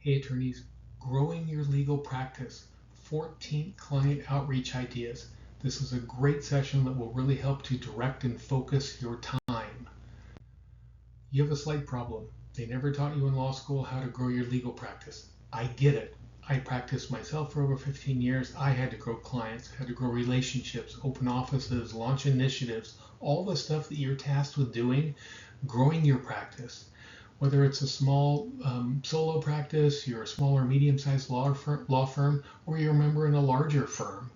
Hey attorneys, growing your legal practice, 14 client outreach ideas. This is a great session that will really help to direct and focus your time. You have a slight problem. They never taught you in law school how to grow your legal practice. I get it. I practiced myself for over 15 years. I had to grow clients, had to grow relationships, open offices, launch initiatives, all the stuff that you're tasked with doing, growing your practice. Whether it's a small solo practice, you're a small or medium-sized law firm, or you're a member in a larger firm,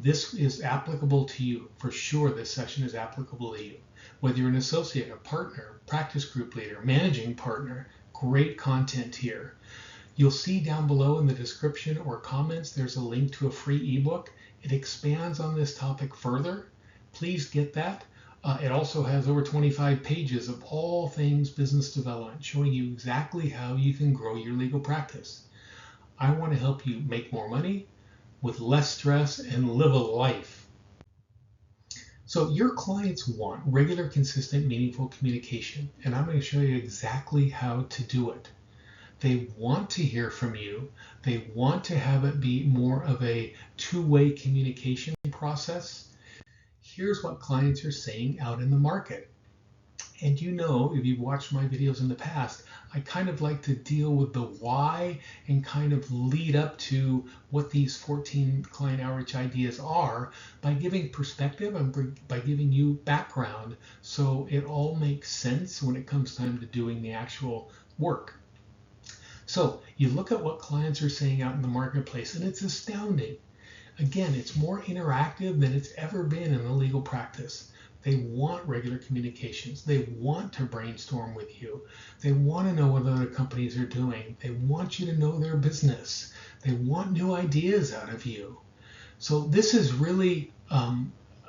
this is applicable to you. For sure, this session is applicable to you. Whether you're an associate, a partner, practice group leader, managing partner, great content here. You'll see down below in the description or comments, there's a link to a free ebook. It expands on this topic further. Please get that. It also has over 25 pages of all things business development, showing you exactly how you can grow your legal practice. I want to help you make more money with less stress and live a life. So your clients want regular, consistent, meaningful communication, and I'm going to show you exactly how to do it. They want to hear from you. They want to have it be more of a two-way communication process. Here's what clients are saying out in the market. And you know, if you've watched my videos in the past, I kind of like to deal with the why and kind of lead up to what these 14 client outreach ideas are by giving perspective and by giving you background so it all makes sense when it comes time to doing the actual work. So you look at what clients are saying out in the marketplace, and it's astounding. Again, it's more interactive than it's ever been in a legal practice. They want regular communications. They want to brainstorm with you. They want to know what other companies are doing. They want you to know their business. They want new ideas out of you. So this is really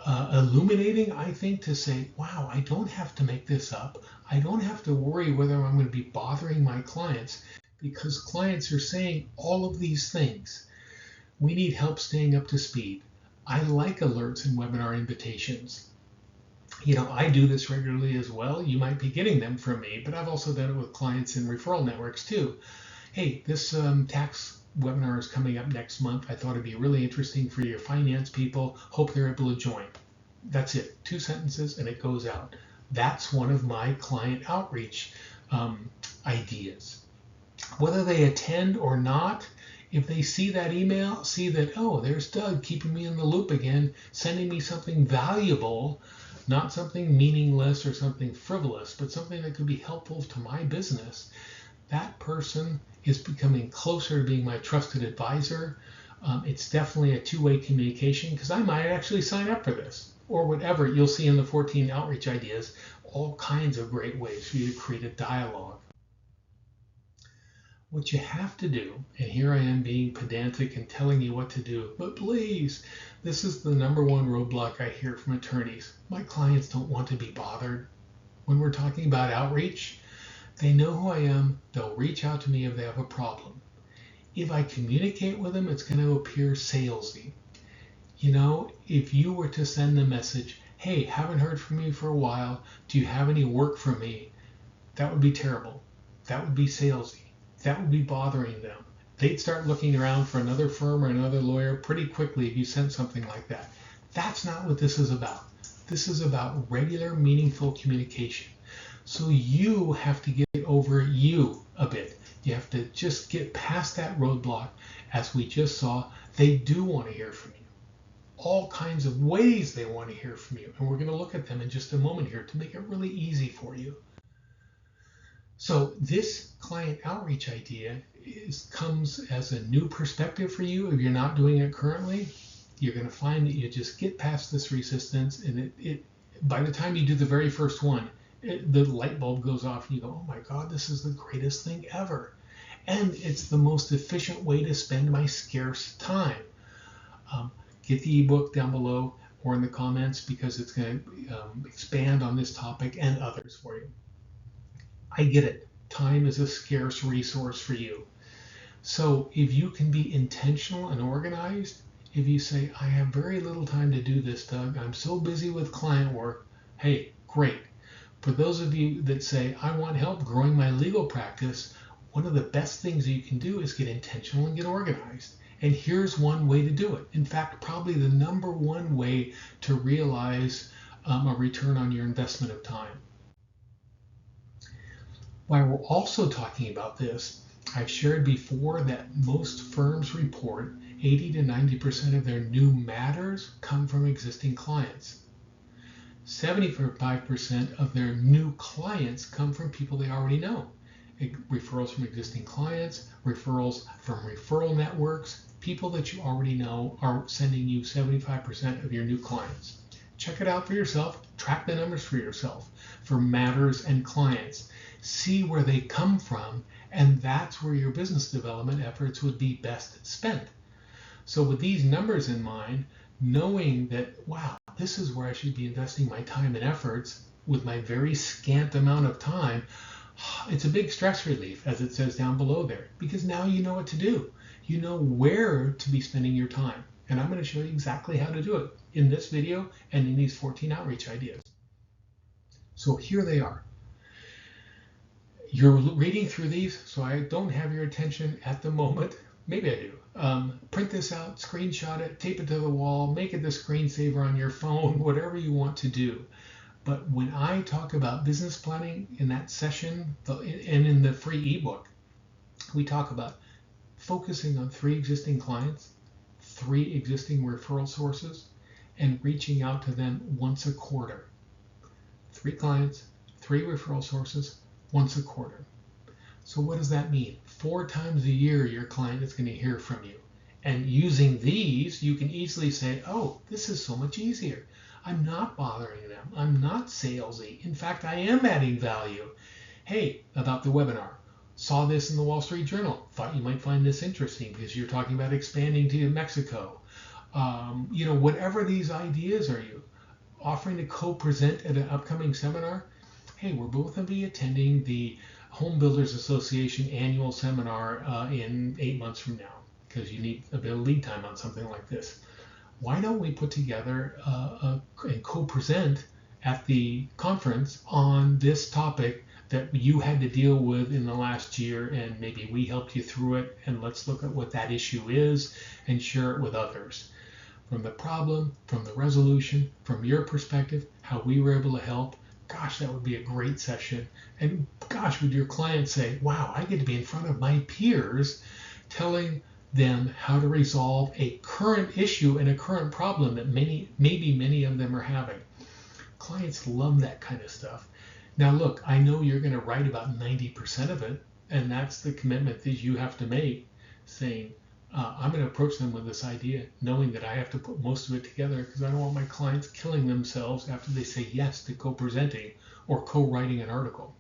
illuminating, I think, to say, wow, I don't have to make this up. I don't have to worry whether I'm going to be bothering my clients because clients are saying all of these things. We need help staying up to speed. I like alerts and webinar invitations. You know, I do this regularly as well. You might be getting them from me, but I've also done it with clients in referral networks too. Hey, this tax webinar is coming up next month. I thought it'd be really interesting for your finance people. Hope they're able to join. That's it. 2 sentences and it goes out. That's one of my client outreach ideas. Whether they attend or not, if they see that email, see that, oh, there's Doug keeping me in the loop again, sending me something valuable, not something meaningless or something frivolous, but something that could be helpful to my business, that person is becoming closer to being my trusted advisor. It's definitely a two-way communication because I might actually sign up for this or whatever. You'll see in the 14 outreach ideas, all kinds of great ways for you to create a dialogue. What you have to do, and here I am being pedantic and telling you what to do, but please, this is the number one roadblock I hear from attorneys. My clients don't want to be bothered. When we're talking about outreach, they know who I am. They'll reach out to me if they have a problem. If I communicate with them, it's going to appear salesy. You know, if you were to send the message, hey, haven't heard from you for a while. Do you have any work for me? That would be terrible. That would be salesy. That would be bothering them. They'd start looking around for another firm or another lawyer pretty quickly if you sent something like that. That's not what this is about. This is about regular, meaningful communication. So you have to get over you a bit. You have to just get past that roadblock. As we just saw, they do want to hear from you. All kinds of ways they want to hear from you. And we're going to look at them in just a moment here to make it really easy for you. So this client outreach idea comes as a new perspective for you. If you're not doing it currently, you're going to find that you just get past this resistance, and it by the time you do the very first one, the light bulb goes off and you go, oh my God, this is the greatest thing ever. And it's the most efficient way to spend my scarce time. Get the ebook down below or in the comments because it's going to expand on this topic and others for you. I get it. Time is a scarce resource for you. So if you can be intentional and organized, if you say, I have very little time to do this, Doug, I'm so busy with client work, hey, great. For those of you that say, I want help growing my legal practice, one of the best things that you can do is get intentional and get organized. And here's one way to do it. In fact, probably the number one way to realize a return on your investment of time. While we're also talking about this, I've shared before that most firms report 80 to 90% of their new matters come from existing clients. 75% of their new clients come from people they already know. Referrals from existing clients, referrals from referral networks, people that you already know are sending you 75% of your new clients. Check it out for yourself. Track the numbers for yourself for matters and clients. See where they come from, and that's where your business development efforts would be best spent. So with these numbers in mind, knowing that, wow, this is where I should be investing my time and efforts with my very scant amount of time, it's a big stress relief, as it says down below there, because now you know what to do. You know where to be spending your time. And I'm going to show you exactly how to do it in this video and in these 14 outreach ideas. So here they are. You're reading through these, so I don't have your attention at the moment. Maybe I do. Print this out, screenshot it, tape it to the wall, make it the screensaver on your phone, whatever you want to do. But when I talk about business planning in that session and in the free ebook, we talk about focusing on 3 existing clients, 3 existing referral sources, and reaching out to them once a quarter. 3 clients, 3 referral sources, once a quarter. So what does that mean? 4 times a year your client is going to hear from you. And using these, you can easily say, oh, this is so much easier. I'm not bothering them. I'm not salesy. In fact, I am adding value. Hey, about the webinar. Saw this in the Wall Street Journal. Thought you might find this interesting because you're talking about expanding to Mexico. Whatever these ideas are, you offering to co-present at an upcoming seminar. Hey, we're both going to be attending the Home Builders Association annual seminar in 8 months from now, because you need a bit of lead time on something like this. Why don't we put together and co-present at the conference on this topic that you had to deal with in the last year, and maybe we helped you through it, and let's look at what that issue is and share it with others. From the problem, from the resolution, from your perspective, how we were able to help. Gosh, that would be a great session. And gosh, would your clients say, wow, I get to be in front of my peers telling them how to resolve a current issue and a current problem that maybe many of them are having. Clients love that kind of stuff. Now look, I know you're going to write about 90% of it, and that's the commitment that you have to make, saying, I'm going to approach them with this idea, knowing that I have to put most of it together because I don't want my clients killing themselves after they say yes to co-presenting or co-writing an article.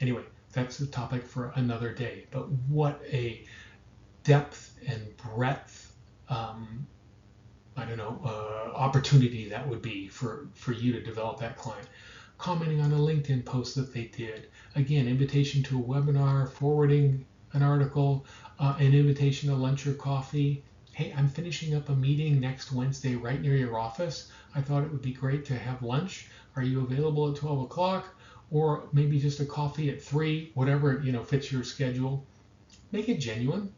Anyway, that's a topic for another day. But what a depth and breadth, opportunity that would be for you to develop that client. Commenting on a LinkedIn post that they did. Again, invitation to a webinar, forwarding an article, an invitation to lunch or coffee. Hey, I'm finishing up a meeting next Wednesday right near your office. I thought it would be great to have lunch. Are you available at 12 o'clock? Or maybe just a coffee at 3, whatever fits your schedule. Make it genuine.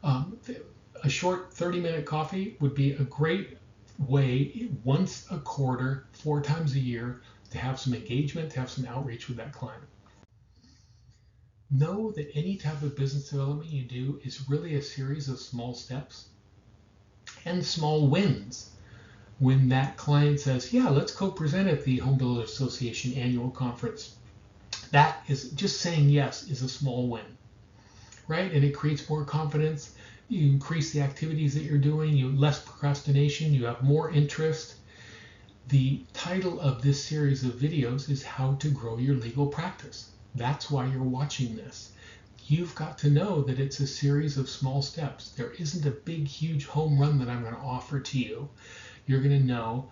A short 30-minute coffee would be a great way once a quarter, 4 times a year, to have some engagement, to have some outreach with that client. Know that any type of business development you do is really a series of small steps and small wins. When that client says, yeah, let's co-present at the Home Builders Association annual conference, that is just saying yes is a small win, right? And it creates more confidence. You increase the activities that you're doing, you have less procrastination, you have more interest. The title of this series of videos is How to Grow Your Legal Practice. That's why you're watching this. You've got to know that it's a series of small steps. There isn't a big, huge home run that I'm going to offer to you. You're going to know,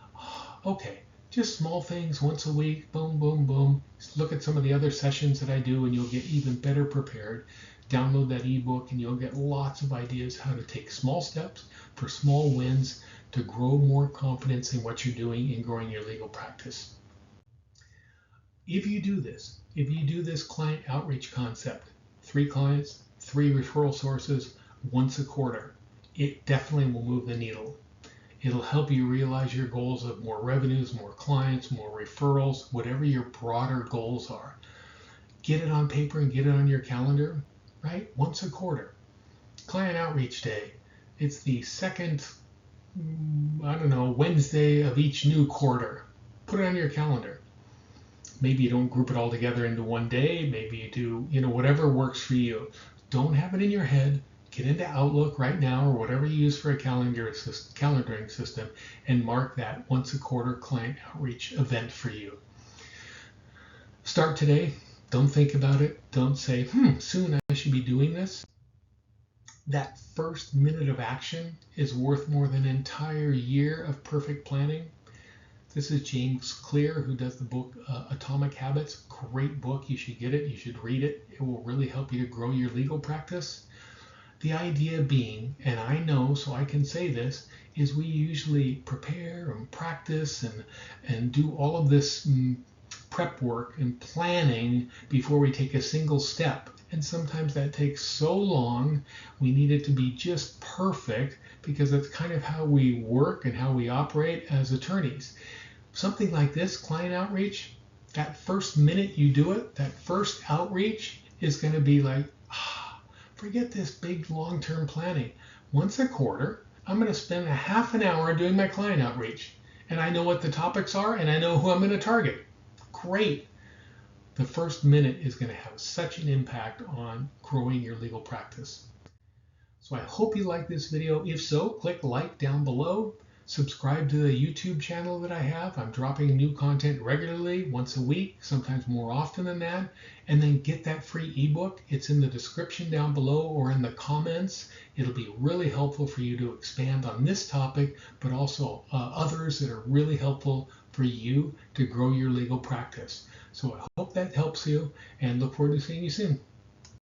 okay, just small things once a week, boom, boom, boom. Look at some of the other sessions that I do and you'll get even better prepared. Download that ebook and you'll get lots of ideas how to take small steps for small wins to grow more confidence in what you're doing in growing your legal practice. If you do this client outreach concept 3 clients, 3 referral sources once a quarter. It definitely will move the needle. It'll help you realize your goals of more revenues, more clients, more referrals, whatever your broader goals are. Get it on paper and get it on your calendar, right? Once a quarter. Client Outreach Day. It's the second, Wednesday of each new quarter. Put it on your calendar. Maybe you don't group it all together into one day. Maybe you do, whatever works for you. Don't have it in your head. Get into Outlook right now or whatever you use for a calendaring system and mark that once a quarter client outreach event for you. Start today. Don't think about it. Don't say, soon I should be doing this. That first minute of action is worth more than an entire year of perfect planning. This is James Clear, who does the book Atomic Habits. Great book. You should get it. You should read it. It will really help you to grow your legal practice. The idea being, and I know so I can say this, is we usually prepare and practice and do all of this prep work and planning before we take a single step. And sometimes that takes so long, we need it to be just perfect because that's kind of how we work and how we operate as attorneys. Something like this, client outreach, that first minute you do it, that first outreach is going to be like, forget this big long-term planning. Once a quarter, I'm going to spend a half an hour doing my client outreach. And I know what the topics are and I know who I'm going to target. Great. The first minute is going to have such an impact on growing your legal practice. So I hope you like this video. If so, click like down below. Subscribe to the YouTube channel that I have. I'm dropping new content regularly, once a week, sometimes more often than that. And then get that free ebook. It's in the description down below or in the comments. It'll be really helpful for you to expand on this topic, but also others that are really helpful for you to grow your legal practice. So I hope that helps you and look forward to seeing you soon.